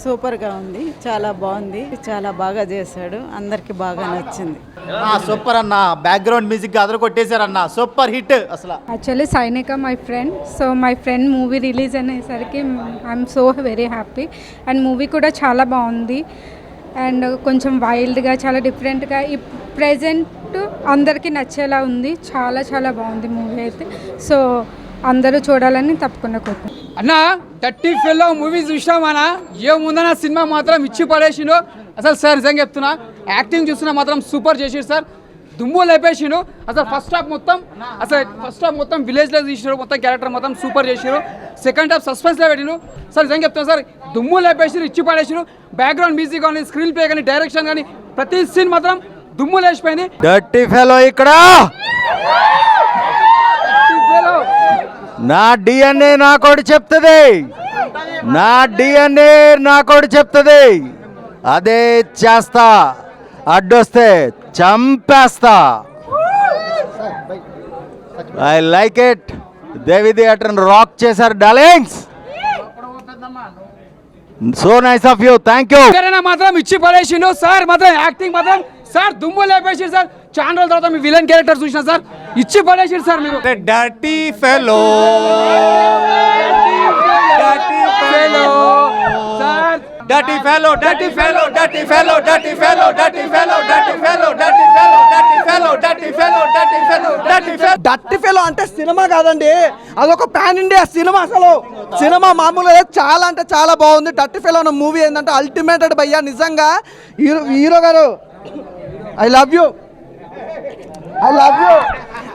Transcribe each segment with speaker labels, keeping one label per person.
Speaker 1: సూపర్గా ఉంది, చాలా బాగుంది, చాలా బాగా చేశాడు, అందరికి బాగా నచ్చింది.
Speaker 2: సూపర్ అన్న, బ్యాక్గ్రౌండ్ మ్యూజిక్ అదరు కొట్టేశారన్న, సూపర్ హిట్ అసలు.
Speaker 3: యాక్చువల్లీ సైనిక my friend, so my friend movie release అనేసరికి I'm so very happy. And movie కూడా చాలా బాగుంది అండ్ కొంచెం వైల్డ్గా, చాలా డిఫరెంట్గా, ఈ ప్రజెంట్ అందరికీ నచ్చేలా ఉంది. చాలా చాలా బాగుంది మూవీ అయితే. సో అందరూ చూడాలని తప్పకుండా కోరుకుంటున్నాను.
Speaker 4: అన్న డర్టీ ఫెల్లో మూవీ చూసినామన్నా, ఏముందన్న సినిమా మాత్రం ఇచ్చి పడేసిండు అసలు. సార్ నిజంగా చెప్తున్నా, యాక్టింగ్ చూస్తున్నా మాత్రం సూపర్ చేసిండు సార్, దుమ్ము లేపేసిండు అసలు. ఫస్ట్ హాఫ్ మొత్తం విలేజ్లో తీసినారు, మొత్తం క్యారెక్టర్ మొత్తం సూపర్ చేసిరు. సెకండ్ హాఫ్ సస్పెన్స్లో పెట్టిను సార్. నిజంగా చెప్తున్నా సార్, దుమ్ము లేపేసిరు, ఇచ్చి పడేసిరు. బ్యాక్గ్రౌండ్ మ్యూజిక్ కానీ, స్క్రీన్ ప్లే కానీ, డైరెక్షన్ కానీ, ప్రతి సీన్ మాత్రం దుమ్ము లేచిపోయింది.
Speaker 2: డర్టీ ఫెలో ఇక్కడ నా డిఎన్ఏ నాకోటి చెప్తుంది, నా డిఎన్ఏ నాకోటి చెప్తుంది, అదే చేస్తా, అడ్డొస్తే చంపేస్తా. I like it. Devi theatre rock చేశారు darlings. So nice of you, thank you.
Speaker 4: మాత్రం ఇచ్చి పడేసిండు సార్, మాత్రం యాక్టింగ్ మాత్రం సార్ దుమ్ము లేపేసిండు సార్. చాలా రోజుల తర్వాత మీ విలన్ క్యారెక్టర్ చూసిన సార్, ఇచ్చి పడేసిండు సార్ మీరు.
Speaker 2: Dirty fellow
Speaker 4: sir,
Speaker 2: dirty fellow dirty fellow dirty fellow dirty fellow dirty fellow dirty fellow dirty fellow dirty fellow dirty fellow dirty fellow dirty fellow.
Speaker 5: Dirty fellow అంటే cinema కాదండి, అదొక pan India cinema. అసలు cinema మామూలుగా చాలా అంటే చాలా బాగుంది. Dirty fellow అన్న మూవీ ఏంటంటే అల్టిమేటెడ్ భయ్యా. నిజంగా హీరో గారు ఐ లవ్ యూ.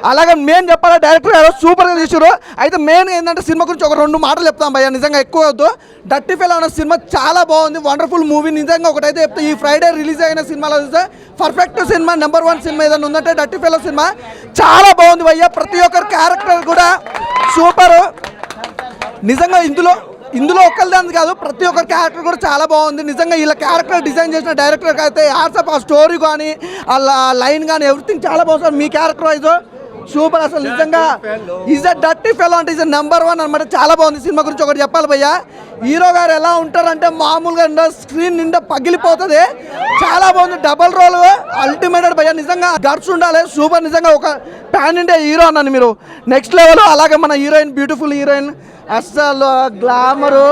Speaker 5: అలాగే మెయిన్ చెప్పాలా, డైరెక్టర్ గారు సూపర్గా తీసారు. అయితే మెయిన్ ఏంటంటే సినిమా గురించి ఒక 2 మాటలు చెప్తాం భయ్యా, నిజంగా ఎక్కువ వద్దు. డర్టీ ఫెలో అన్న సినిమా చాలా బాగుంది, వండర్ఫుల్ మూవీ. నిజంగా ఒకటైతే చెప్తే, ఈ ఫ్రైడే రిలీజ్ అయిన సినిమాలో చూస్తే పర్ఫెక్ట్ సినిమా, నెంబర్ 1 సినిమా ఏదైనా ఉందంటే డర్టీ ఫెలో సినిమా. చాలా బాగుంది భయ్యా, ప్రతి ఒక్కరి క్యారెక్టర్ కూడా సూపర్. నిజంగా ఇందులో ఒక్కరిదాన్ని కాదు, ప్రతి ఒక్కరి క్యారెక్టర్ కూడా చాలా బాగుంది. నిజంగా ఇలా క్యారెక్టర్ డిజైన్ చేసిన డైరెక్టర్కి అయితే యాడ్సప్. ఆ స్టోరీ కానీ, ఆ లైన్ కానీ, ఎవ్రీథింగ్ చాలా బాగుంది. మీ క్యారెక్టర్ వైజ్ సూపర్ అసలు. నిజంగా ఈజ్ అ డర్టీ ఫెలో అంటే ఈజ్ నెంబర్ 1 అనమాట. చాలా బాగుంది. సినిమా గురించి ఒకటి చెప్పాలి భయ్యా, హీరో గారు ఎలా ఉంటారంటే మామూలుగా స్క్రీన్ నిండా పగిలిపోతుంది. చాలా బాగుంది, డబల్ రోల్ అల్టిమేటెడ్ భయ్యా. నిజంగా గర్ల్స్ ఉండాలి, సూపర్. నిజంగా ఒక పాన్ ఇండియా హీరో అన్నాను మీరు, నెక్స్ట్ లెవెల్. అలాగే మన హీరోయిన్, బ్యూటిఫుల్ హీరోయిన్, అస్సలు గ్లామరు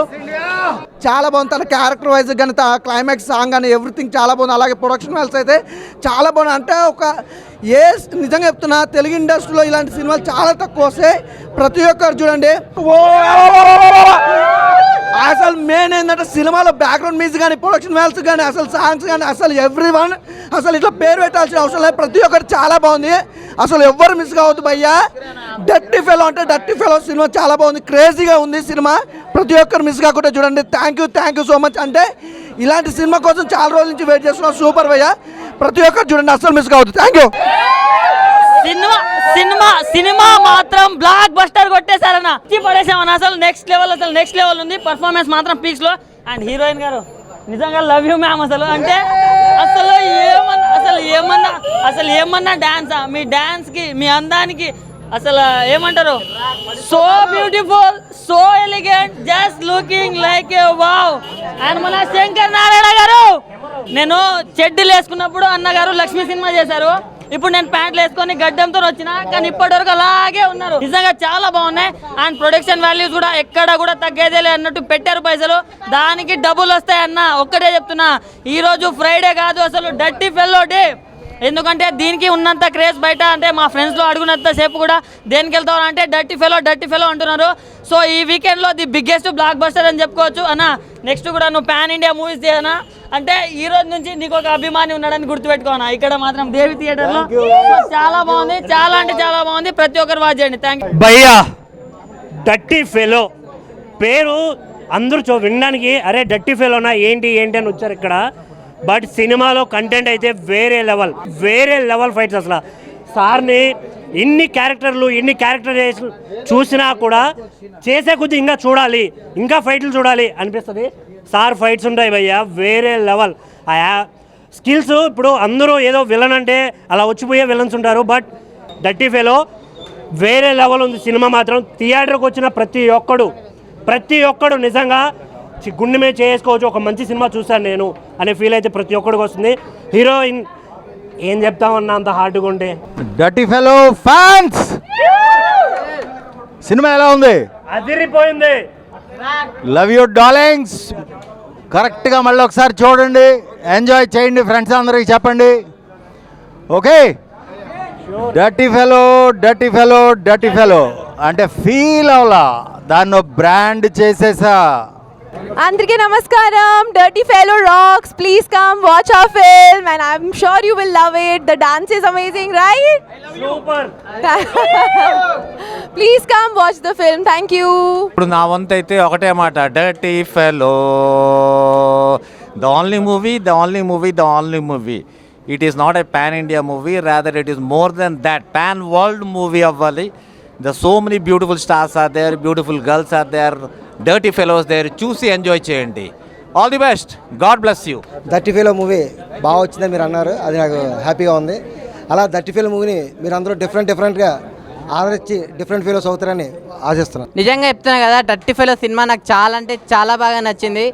Speaker 5: చాలా బాగుంది. తన క్యారెక్టర్ వైజ్ కానీ, క్లైమాక్స్ సాంగ్ కానీ, ఎవ్రీథింగ్ చాలా బాగుంది. అలాగే ప్రొడక్షన్ వాల్స్ అయితే చాలా బాగుంది. అంటే నిజంగా చెప్తున్నా, తెలుగు ఇండస్ట్రీలో ఇలాంటి సినిమాలు చాలా తక్కువ వస్తాయి. ప్రతి ఒక్కరు చూడండి. అసలు మెయిన్ ఏంటంటే సినిమాలో బ్యాక్గ్రౌండ్ మ్యూజిక్ కానీ, ప్రొడక్షన్ వాల్స్ కానీ, అసలు సాంగ్స్ కానీ, అసలు ఎవ్రీవన్ అసలు ఇట్లా పేరు పెట్టాల్సిన అవసరం లేదు. ప్రతి ఒక్కరు చాలా బాగుంది, అసలు ఎవ్వరు మిస్ కావద్దు భయ్యా. డర్టీ ఫెలో అంటే డర్టీ ఫెలో సినిమా చాలా బాగుంది, క్రేజీగా ఉంది సినిమా. ప్రతి ఒక్కరు మిస్ కాకుండా చూడండి. Thank you so much. అంటే ఇలాంటి సినిమా కోసం చాలా రోజుల నుంచి వెయిట్ చేస్తున్నాం. సూపర్ భయ్యా, ప్రతి ఒక్కరు చూడండి, అసలు మిస్ కావద్దు. Thank you.
Speaker 6: సినిమా మాత్రం బ్లాక్ బస్టర్ కొట్టేశారన్న, పడేసామన్న. అసలు నెక్స్ట్ లెవెల్ ఉంది. పర్ఫార్మెన్స్ మాత్రం పీక్స్ లో. అండ్ హీరోయిన్ గారు నిజంగా లవ్ యూ మ్యామ్. అసలు అంటే అసలు ఏమన్నా డాన్సా? మీ డాన్స్ కి, మీ అందానికి అసలు ఏమంటారు, so beautiful, so elegant, just looking like A wow. And మన శంకర్ నారాయణ గారు, నేను చెడ్డీలు వేసుకున్నప్పుడు అన్నగారు లక్ష్మీ సినిమా చేశారు. ఇప్పుడు నేను ప్యాంట్లు వేసుకొని గడ్డంతో వచ్చిన, కానీ ఇప్పటివరకు అలాగే ఉన్నారు. నిజంగా చాలా బాగున్నాయి. అండ్ ప్రొడక్షన్ వాల్యూస్ కూడా ఎక్కడ కూడా తగ్గేదేలే అన్నట్టు పెట్టారు పైసలు, దానికి డబ్బులు వస్తాయి అన్న. ఒక్కటే చెప్తున్నా, ఈరోజు ఫ్రైడే కాదు, అసలు డర్టీ ఫెల్లో డే. ఎందుకంటే దీనికి ఉన్నంత క్రేజ్ బయట, అంటే మా ఫ్రెండ్స్లో అడుగునంత సేపు కూడా దేనికి వెళ్తావు అంటే డర్టీ ఫెలో అంటున్నారు. సో ఈ వీకెండ్లో ది బిగ్గెస్ట్ బ్లాక్ బస్టర్ అని చెప్పుకోవచ్చు అన్న. నెక్స్ట్ కూడా నువ్వు పాన్ ఇండియా మూవీస్ చేయనా అంటే ఈ రోజు నుంచి నీకు ఒక అభిమాని ఉన్నాడని గుర్తుపెట్టుకోనా. ఇక్కడ మాత్రం దేవి థియేటర్లో చాలా బాగుంది, చాలా అంటే చాలా బాగుంది. ప్రతి ఒక్కరు వాచ్ చేయండి. థ్యాంక్ యూ
Speaker 7: భయ్యా. డర్టీ ఫెలో పేరు అందరూ వినడానికి అరే డర్టీ ఫెలోనా ఏంటి అని వచ్చారు ఇక్కడ. బట్ సినిమాలో కంటెంట్ అయితే వేరే లెవెల్ ఫైట్స్. అసలు సార్ని ఇన్ని క్యారెక్టరైజేషన్ చూసినా కూడా చేసే కొద్ది ఇంకా ఫైట్లు చూడాలి అనిపిస్తుంది. సార్ ఫైట్స్ ఉంటాయి భయ్యా, వేరే లెవెల్. ఆ స్కిల్స్ ఇప్పుడు అందరూ ఏదో విలన్ అంటే అలా వచ్చిపోయే విలన్స్ ఉంటారు, బట్ డర్టీ ఫెలో వేరే లెవెల్ ఉంది. సినిమా మాత్రం థియేటర్కి వచ్చిన ప్రతి ఒక్కడు నిజంగా గుండె మీద చేసుకోవచ్చు, ఒక మంచి సినిమా చూశాను నేను అనే ఫీల్ అయితే ప్రతి ఒక్కడికి వస్తుంది. హీరోయిన్ ఏం చెప్తామన్నా అంత హార్డ్గా ఉంటే.
Speaker 2: డర్టీ ఫెలో ఫ్యాన్స్ సినిమా ఎలా ఉంది?
Speaker 7: అదిరిపోయింది.
Speaker 2: Love you darlings. కరెక్ట్గా మళ్ళీ ఒకసారి చూడండి, ఎంజాయ్ చేయండి, ఫ్రెండ్స్ అందరికి చెప్పండి. Okay, dirty fellow dirty fellow dirty fellow అంటే ఫీల్ అవలా, దాన్ని బ్రాండ్ చేసేసా.
Speaker 8: అందరికీ నమస్కారం. Dirty fellow rocks. Please come watch our film and I'm sure you will love it. The dance is amazing, right?
Speaker 7: Super.
Speaker 8: Please come watch the film. Thank you.
Speaker 2: ఇప్పుడు నా వంతు అయితే ఒకటే మాట, dirty fellow the only movie. It is not a pan India movie, rather it is more than that, pan world movie అవ్వాలి. The so many beautiful stars are there, beautiful girls are there, dirty fellows there. చూసి enjoy చేయండి. All the best. God bless you.
Speaker 9: Dirty fellow movie బాగా వచ్చిందని మీరు అన్నారు, అది నాకు హ్యాపీగా ఉంది. అలా డర్టీ ఫెలో మూవీని మీరు అందరూ డిఫరెంట్గా ఆదరించి డిఫరెంట్ ఫెలోస్ అవుతారని ఆశిస్తున్నాను.
Speaker 6: నిజంగా చెప్తున్నా కదా, డర్టీ ఫెలో సినిమా నాకు చాలా అంటే చాలా బాగా నచ్చింది.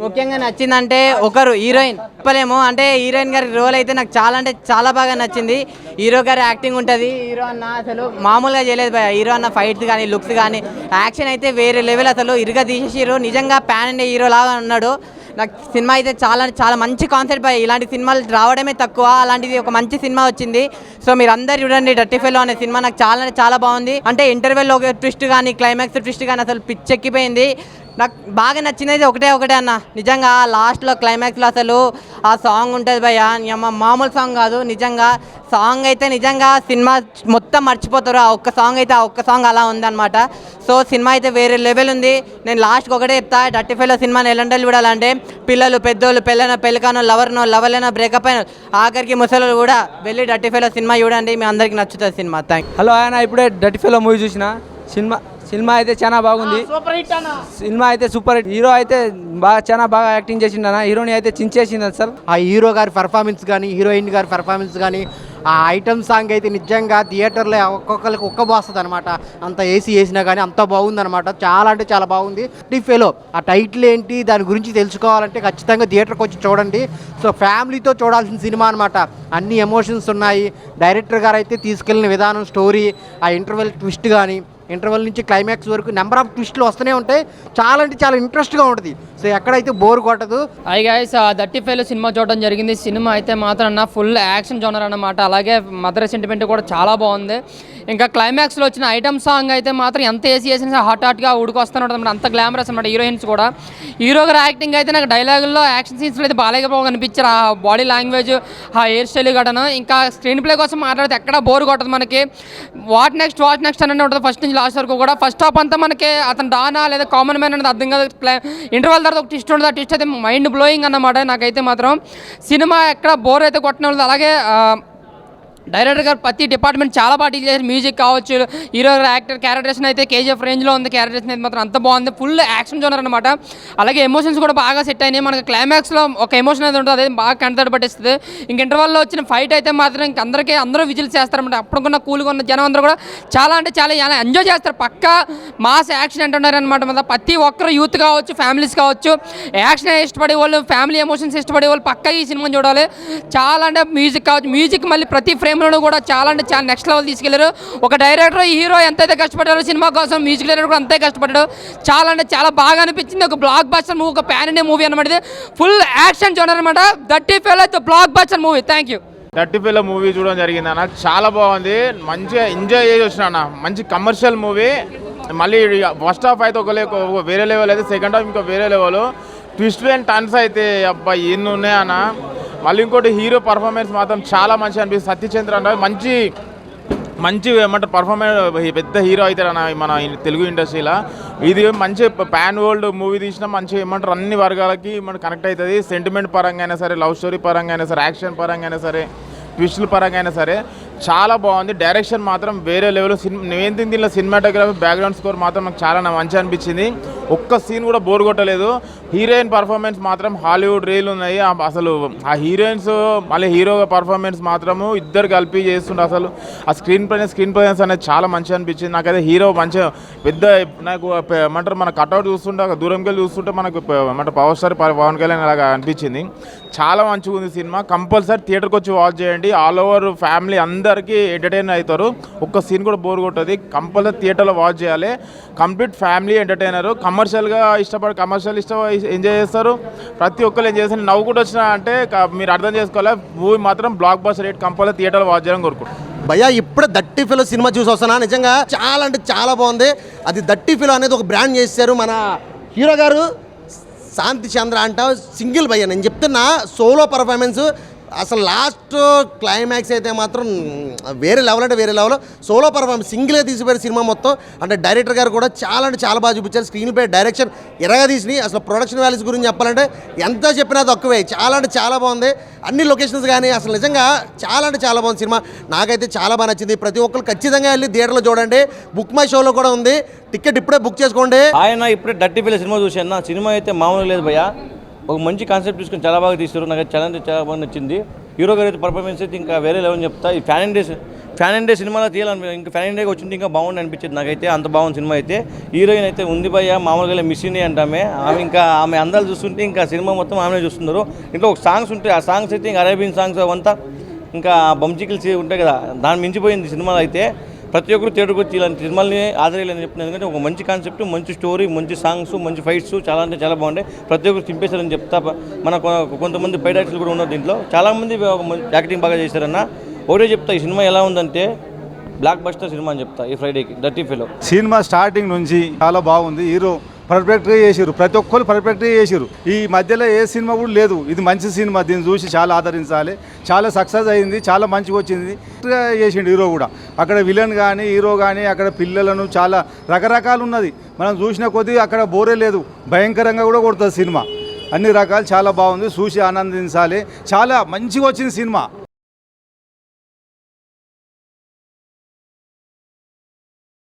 Speaker 6: ముఖ్యంగా నచ్చిందంటే ఒకరు హీరోయిన్ చెప్పలేము, అంటే హీరోయిన్ గారి రోల్ అయితే నాకు చాలా అంటే చాలా బాగా నచ్చింది. హీరో గారి యాక్టింగ్ ఉంటుంది. హీరో అన్న అసలు మామూలుగా చేయలేదు భయ. హీరో అన్న ఫైట్స్ కానీ లుక్స్ కానీ యాక్షన్ అయితే వేరే లెవెల్, అసలు ఇరుగా తీసేసిరు. నిజంగా ప్యాన్ ఇండియా హీరో లాగా ఉన్నాడు. నాకు సినిమా అయితే చాలా మంచి కాన్సెప్ట్ భయ. ఇలాంటి సినిమాలు రావడమే తక్కువ, అలాంటిది ఒక మంచి సినిమా వచ్చింది. సో మీరు అందరు చూడండి, డర్టీ ఫెలో అనే సినిమా నాకు చాలా బాగుంది. అంటే ఇంటర్వెల్లో ఒక ట్విస్ట్ కానీ క్లైమాక్స్ ట్విస్ట్ కానీ అసలు పిచ్చెక్కిపోయింది. నాకు బాగా నచ్చింది అయితే ఒకటే అన్న, నిజంగా లాస్ట్లో క్లైమాక్స్లో అసలు ఆ సాంగ్ ఉంటుంది భయ్య, మామూలు సాంగ్ కాదు. నిజంగా సాంగ్ అయితే నిజంగా సినిమా మొత్తం మర్చిపోతారు. ఆ ఒక్క సాంగ్ అలా ఉందన్నమాట. సో సినిమా అయితే వేరే లెవెల్ ఉంది. నేను లాస్ట్కి ఒకటే చెప్తా, డర్టీ ఫెలో సినిమాని ఎలాంటి చూడాలంటే పిల్లలు, పెద్దోళ్ళు, పెళ్ళికానో, లవర్లైనా, బ్రేకప్ అయిన, ఆఖరికి ముసలు కూడా వెళ్ళి డర్టీ ఫెలో సినిమా చూడండి. మీ అందరికీ నచ్చుతుంది సినిమా. థ్యాంక్.
Speaker 4: హలో ఆయన, ఇప్పుడే డర్టీ ఫెలో మూవీ చూసిన. సినిమా అయితే చాలా బాగుంది. సినిమా అయితే సూపర్ హిట్. హీరో అయితే చాలా బాగా యాక్టింగ్ చేసిండన్న, హీరోని అయితే చించేసింది అసలు.
Speaker 10: ఆ హీరో గారి పర్ఫార్మెన్స్ కానీ, హీరోయిన్ గారి పర్ఫార్మెన్స్ కానీ, ఆ ఐటమ్ సాంగ్ అయితే నిజంగా థియేటర్లో ఒక్కొక్కరికి ఒక్కబోస్తుంది అనమాట. అంత ఏసీ వేసినా కానీ అంత బాగుందన్నమాట. చాలా అంటే చాలా బాగుంది. డర్టీ ఫెలో ఆ టైటిల్ ఏంటి, దాని గురించి తెలుసుకోవాలంటే ఖచ్చితంగా థియేటర్కి వచ్చి చూడండి. సో ఫ్యామిలీతో చూడాల్సిన సినిమా అనమాట. అన్ని ఎమోషన్స్ ఉన్నాయి. డైరెక్టర్ గారు అయితే తీసుకెళ్ళిన విధానం, స్టోరీ, ఆ ఇంటర్వెల్ ట్విస్ట్ కానీ, ఇంటర్వెల్ నుంచి క్లైమాక్స్ వరకు నెంబర్ ఆఫ్ ట్విస్టులు వస్తూనే ఉంటాయి. చాలా అంటే చాలా ఇంట్రెస్ట్గా ఉంటుంది. సో ఎక్కడైతే బోర్ కొట్టదు.
Speaker 6: Hi guys, dirty fellow cinema చూడడం జరిగింది. సినిమా అయితే మాత్రం ఫుల్ యాక్షన్ జోనర్ అన్నమాట. అలాగే మదర్ సెంటిమెంట్ కూడా చాలా బాగుంది. ఇంకా క్లైమాక్స్లో వచ్చిన ఐటమ్ సాంగ్ అయితే మాత్రం ఎంత ఏసీ వేసినా హాట్గా ఉడికొస్తూనే ఉంటుంది. అంత గ్లామరస్ అనమాట. హీరోయిన్స్ కూడా, హీరో గారి యాక్టింగ్ అయితే నాకు డైలాగుల్లో, యాక్షన్ సీన్స్లో అయితే బాగా కనిపించారు. ఆ బాడీ లాంగ్వేజ్, ఆ హెయిర్ స్టైల్ గడను. ఇంకా స్క్రీన్ ప్లే కోసం మాట్లాడితే ఎక్కడ బోర్ కొట్టదు మనకి. వాట్ నెక్స్ట్ అనేది ఉంటుంది ఫస్ట్ నుంచి లాస్ట్ వరకు కూడా. ఫస్ట్ హాఫ్ అంతా మనకి అతను డానా లేదా కామన్ మ్యాన్ అనేది అర్థం కాదు. ఇంటర్వెల్ తర్వాత ఒక ట్విస్ట్ ఉంటుంది. ఆ ట్విస్ట్ అయితే మైండ్ బ్లోయింగ్ అన్నమాట. నాకైతే మాత్రం సినిమా ఎక్కడ బోర్ అయితే కొట్టడం. అలాగే డైరెక్టర్ గారు ప్రతి డిపార్ట్మెంట్ చాలా బాగా డీల్ చేశారు. మ్యూజిక్ కావచ్చు, హీరో యాక్టర్ క్యారెక్టరేషన్ అయితే కేజీఎఫ్ రేంజ్లో ఉంది. క్యారెక్టరేషన్ అయితే మాత్రం అంత బాగుంది. ఫుల్ యాక్షన్ జోనర్ అనమాట. అలాగే ఎమోషన్స్ కూడా బాగా సెట్ అయినాయి. మనకి క్లైమాక్స్లో ఒక ఎమోషన్ అయితే ఉంటుంది, అదే బాగా కంటతడి పట్టిస్తుంది. ఇంక ఇంటర్వెల్లో వచ్చిన ఫైట్ అయితే మాత్రం ఇంక అందరూ విజిల్స్ చేస్తారన్నమాట. అప్పుడుకున్న కూల్గా ఉన్న జనం అందరూ కూడా చాలా అంటే చాలా ఎంజాయ్ చేస్తారు. పక్కా మాస్ యాక్షన్ అంటున్నారు అనమాట. ప్రతి ఒక్కరు యూత్ కావచ్చు, ఫ్యామిలీస్ కావచ్చు, యాక్షన్ ఇష్టపడే వాళ్ళు, ఫ్యామిలీ ఎమోషన్స్ ఇష్టపడే వాళ్ళు పక్కా ఈ సినిమాని చూడాలి. చాలా అంటే మ్యూజిక్ కావచ్చు, మ్యూజిక్ మళ్ళీ ప్రతి ఫ్రేమ్ కూడా చాలా అంటే చాలా నెక్స్ట్ లెవెల్ తీసుకెళ్లారు. ఒక డైరెక్టర్, హీరో ఎంతైతే కష్టపడ్డారో సినిమా కోసం, మ్యూజిక్ డైరెక్టర్ కూడా అంతే కష్టపడ్డాడు. చాలా అంటే చాలా బాగా అనిపించింది. ఒక బ్లాక్ బస్టర్ మూవీ, ఒక ప్యాన్ ఇండియా మూవీ అనమాట. ఇది ఫుల్ యాక్షన్ జోనర్ అనమాట. డర్టీ ఫెలో అయితే block buster movie. Thank you.
Speaker 11: Dirty fellow movie చూడడం జరిగింది అన్న, చాలా బాగుంది. మంచిగా ఎంజాయ్ చేసి వచ్చిన అన్న. మంచి కమర్షియల్ మూవీ. మళ్ళీ ఫస్ట్ హాఫ్ అయితే ఒక వేరే లెవెల్, అయితే సెకండ్ హాఫ్ ఇంకా వేరే లెవెల్. ట్విస్ట్ అండ్ టర్న్స్ అయితే అబ్బా ఎన్ని ఉన్నాయన్న. మళ్ళీ ఇంకోటి హీరో పర్ఫార్మెన్స్ మాత్రం చాలా మంచిగా అనిపిస్తుంది. సత్యచంద్ర అంటే మంచి ఏమంటారు పర్ఫార్మెన్స్, పెద్ద హీరో అవుతాడు అన్న మన తెలుగు ఇండస్ట్రీలో. ఇది మంచి పాన్ వరల్డ్ మూవీ తీసిన మంచి ఏమంటారు అన్ని వర్గాలకి మనకు కనెక్ట్ అవుతుంది. సెంటిమెంట్ పరంగా అయినా సరే, లవ్ స్టోరీ పరంగా అయినా సరే, యాక్షన్ పరంగా అయినా సరే, ట్విస్టుల పరంగా అయినా సరే చాలా బాగుంది. డైరెక్షన్ మాత్రం వేరే లెవెల్. నేను దీనిలో సినిమాటోగ్రఫీ, బ్యాక్గ్రౌండ్ స్కోర్ మాత్రం నాకు చాలా మంచి అనిపించింది. ఒక్క సీన్ కూడా బోర్ కొట్టలేదు. హీరోయిన్ పర్ఫార్మెన్స్ మాత్రం హాలీవుడ్ రీల్ ఉన్నాయి. అసలు ఆ హీరోయిన్స్ మళ్ళీ హీరో పర్ఫార్మెన్స్ మాత్రము ఇద్దరు కలిపి చేస్తుండే. అసలు ఆ స్క్రీన్ ప్రజెన్స్ అనేది చాలా మంచిగా అనిపించింది నాకైతే. హీరో మంచిగా పెద్ద నాకు ఏమంటారు మన కట్అవుట్ చూస్తుంటే దూరంకి వెళ్ళి చూస్తుంటే మనకు ఏమంటారు పవర్ స్టార్ పవన్ కళ్యాణ్ అలాగా అనిపించింది. చాలా మంచిగా ఉంది సినిమా. కంపల్సరీ థియేటర్కి వచ్చి వాచ్ చేయండి. ఆల్ ఓవర్ ఫ్యామిలీ అందరికీ ఎంటర్టైన్ అవుతారు. ఒక్క సీన్ కూడా బోర్ కొట్టదు. కంపల్సరీ థియేటర్లో వాచ్ చేయాలి. Complete family entertainer. కమర్షియల్గా కమర్షియల్ ఎంజాయ్ చేస్తారు. ప్రతి ఒక్కరు ఎంజాయ్ చేస్తారు. నవ్వు కూడా వచ్చినా అంటే మీరు అర్థం చేసుకోవాలి. మూవీ మాత్రం బ్లాక్ బస్టర్ రేట్. కంపల్సరీ థియేటర్లో వాచ్ చేయడం కోరుకుంటారు.
Speaker 9: భయ్యా ఇప్పుడే దట్టి ఫిలో సినిమా చూసి వస్తున్నా. నిజంగా చాలా అంటే చాలా బాగుంది. అది దట్టి ఫిలో అనేది ఒక బ్రాండ్ చేశారు మన హీరో గారు శాంతి చంద్ర అంట. సింగిల్ భయ్యా నేను చెప్తున్నా, సోలో పర్ఫార్మెన్స్ అసలు లాస్ట్ క్లైమాక్స్ అయితే మాత్రం వేరే లెవెల్ అంటే వేరే లెవెల్. సోలో పర్ఫార్మెన్స్ సింగిల్గా తీసిపోయారు సినిమా మొత్తం. అంటే డైరెక్టర్ గారు కూడా చాలా అంటే చాలా బాగా చూపించారు. స్క్రీన్ పై డైరెక్షన్ ఎరగా తీసినాయి. అసలు ప్రొడక్షన్ వాల్యూస్ గురించి చెప్పాలంటే ఎంత చెప్పినా తక్కువే. చాలా అంటే చాలా బాగుంది. అన్ని లొకేషన్స్ కానీ అసలు నిజంగా చాలా అంటే చాలా బాగుంది సినిమా. నాకైతే చాలా బాగా నచ్చింది. ప్రతి ఒక్కరు ఖచ్చితంగా వెళ్ళి థియేటర్లో చూడండి. బుక్ మై షోలో కూడా ఉంది. టికెట్ ఇప్పుడే బుక్ చేసుకోండి.
Speaker 12: ఆయన ఇప్పుడే డర్టీ ఫిల్ సినిమా చూసాను. సినిమా అయితే మామూలు లేదు భయ్యా. ఒక మంచి కాన్సెప్ట్ తీసుకొని చాలా బాగా తీస్తారు. నాకు చాలా అంటే చాలా బాగా నచ్చింది. హీరో గారు అయితే పర్ఫార్మెన్స్ అయితే ఇంకా వేరే లెవెల్ చెప్తా. ఈ ఫ్యాన్ అండ్ డే సినిమాలో తీయాలని ఇంకా ఫ్యాన్ అండ్ డేకి వచ్చింది ఇంకా బాగుంది అనిపించింది నాకైతే. అంత బాగుంది సినిమా అయితే. హీరోయిన్ అయితే ఉంది భయ్యా, మామూలుగా మిస్ అంటామే. ఆమె ఇంకా ఆమె అందాలు చూస్తుంటే ఇంకా సినిమా మొత్తం ఆమె చూస్తున్నారు. ఇంట్లో ఒక సాంగ్స్ ఉంటాయి. ఆ సాంగ్స్ అయితే ఇంకా అరేబియన్ సాంగ్స్ అవంతా ఇంకా బంచికల్స్ ఉంటాయి కదా, దాన్ని మించిపోయింది సినిమాలో అయితే. ప్రతి ఒక్కరు థియేటర్కి వచ్చి ఇలాంటి సినిమాలని ఆదరేయాలని చెప్తున్నాను. ఎందుకంటే ఒక మంచి కాన్సెప్ట్, మంచి స్టోరీ, మంచి సాంగ్స్, మంచి ఫైట్స్ చాలా అంటే చాలా బాగుంటాయి. ప్రతి ఒక్కరు చింపేశారని చెప్తా. మన కొంతమంది బయట యాక్టర్లు కూడా ఉన్నారు దీంట్లో. చాలామంది యాక్టింగ్ బాగా చేశారన్న. ఒకటే చెప్తా, ఈ సినిమా ఎలా ఉందంటే బ్లాక్ బస్టర్ సినిమా అని చెప్తా. ఈ ఫ్రైడేకి డర్టీ ఫిలో
Speaker 13: సినిమా స్టార్టింగ్ నుంచి చాలా బాగుంది. హీరో పర్ఫెక్ట్గా చేసారు. ప్రతి ఒక్కరు పర్ఫెక్ట్గా చేసారు. ఈ మధ్యలో ఏ సినిమా కూడా లేదు. ఇది మంచి సినిమా. దీన్ని చూసి చాలా ఆదరించాలి. చాలా సక్సెస్ అయింది. చాలా మంచిగా వచ్చింది. చేసిండు హీరో కూడా. అక్కడ విలన్ కానీ హీరో కానీ అక్కడ పిల్లలను చాలా రకరకాలు ఉన్నది. మనం చూసిన కొద్దీ అక్కడ బోరే లేదు. భయంకరంగా కూడా కొడుతుంది సినిమా. అన్ని రకాలు చాలా బాగుంది. చూసి ఆనందించాలి. చాలా మంచిగా వచ్చింది సినిమా.